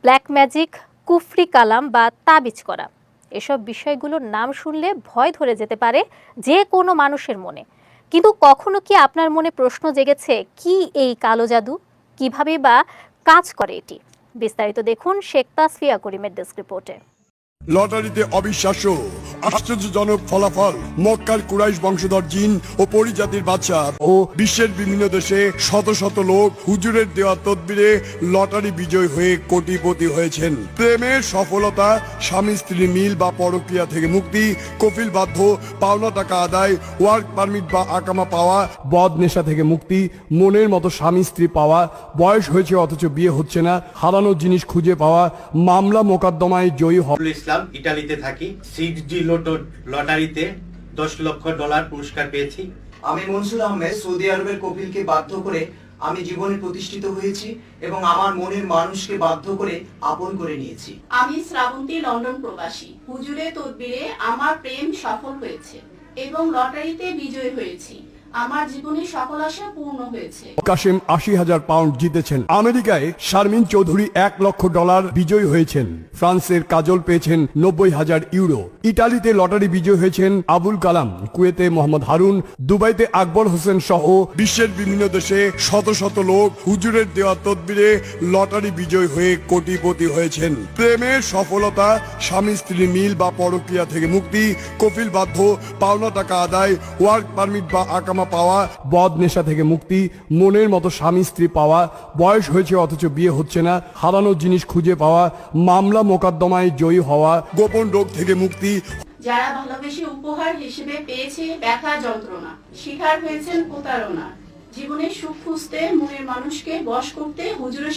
Black magic, কুফরি কালাম বা তাবিজ করা, এসব বিষয়গুলোর নাম শুনলে ভয় ধরে যেতে পারে যে কোনো মানুষের মনে। কিন্তু কখনো কি আপনার মনে প্রশ্ন জেগেছে, কি এই কালো জাদু, কিভাবে বা কাজ করে এটি? বিস্তারিত দেখুন শেখ তাসফিয়া করিমের ডেস্ক রিপোর্টে। লটারিতে অবিশ্বাস্য আশ্চর্যজনক ফলাফল। মক্কার কুরাইশ বংশধর জিন ও পরিজাতির বাদশা ও বিশ্বের বিভিন্ন দেশে শত শত লোক হুজুরের দেওয়া তদবিরে লটারি বিজয় হয়ে কোটিপতি হয়েছেন। প্রেমের সফলতা, স্বামী স্ত্রী মিল বা পরক্রিয়া থেকে মুক্তি, কফিল বাধ্য, পাওনা টাকা আদায়, ওয়ার্ক পারমিট বা আকামা পাওয়া, বদ নেশা থেকে মুক্তি, মনের মতো স্বামী স্ত্রী পাওয়া, বয়স হয়েছে অথচ বিয়ে হচ্ছে না, হারানো জিনিস খুঁজে পাওয়া, মামলা মোকদ্দমায় জয়ী হওয়া। ইসলাম, ইটালিতে থাকি। 6G লটারিতে $10 লক্ষ পুরস্কার পেয়েছি। আমি মনসুর আহমেদ, সৌদি আরবের কপিলকে বাধ্য করে আমি জীবনে প্রতিষ্ঠিত হয়েছি এবং আমার মনের মানুষকে বাধ্য করে আপন করে নিয়েছি। আমি শ্রাবন্তী, লন্ডন প্রবাসী। হুজুরের তদবিরে আমার প্রেম সফল হয়েছে এবং লটারিতে বিজয়ী হয়েছি। আমার জীবনে সকল আশা পূর্ণ হয়েছে। কাশেম 80,000 পাউন্ড জিতেছেন। আমেরিকায় শারমিন চৌধুরী $1 লক্ষ বিজয়ী হয়েছেন। ফ্রান্সের কাজল পেয়েছেন 90,000 ইউরো। ইটালিতে লটারি বিজয়ী হয়েছেন আবুল কালাম, কুয়েতে মোহাম্মদ হারুন, দুবাইতে আকবর হোসেন সহ বিশ্বের বিভিন্ন দেশে শত শত লোক হুজুরের দেওয়া তদবিরে লটারি বিজয়ী হয়ে কোটিপতি হয়েছেন। প্রেমের সফলতা, স্বামী স্ত্রী মিল বা পরক্রিয়া থেকে মুক্তি, কফিল বাধ্য, পাওনা টাকা আদায়, ওয়ার্ক পারমিট বা আকামা পাওয়া, বদ নেশা থেকে মুক্তি, মনের মতো স্বামী স্ত্রী পাওয়া, বয়স হয়েছে অথচ বিয়ে হচ্ছে না, হারানো জিনিস খুঁজে পাওয়া, মামলা মোকদ্দমায় জয়ী হওয়া, গোপন রোগ থেকে মুক্তি। যারা ভালোবেসে উপহার হিসেবে পেয়েছে ব্যথা যন্ত্রণা, শিকার হয়েছেন প্রতারণা, জীবনের সুখ খুঁজতে মনের মানুষকে বশ করতে হুজুরের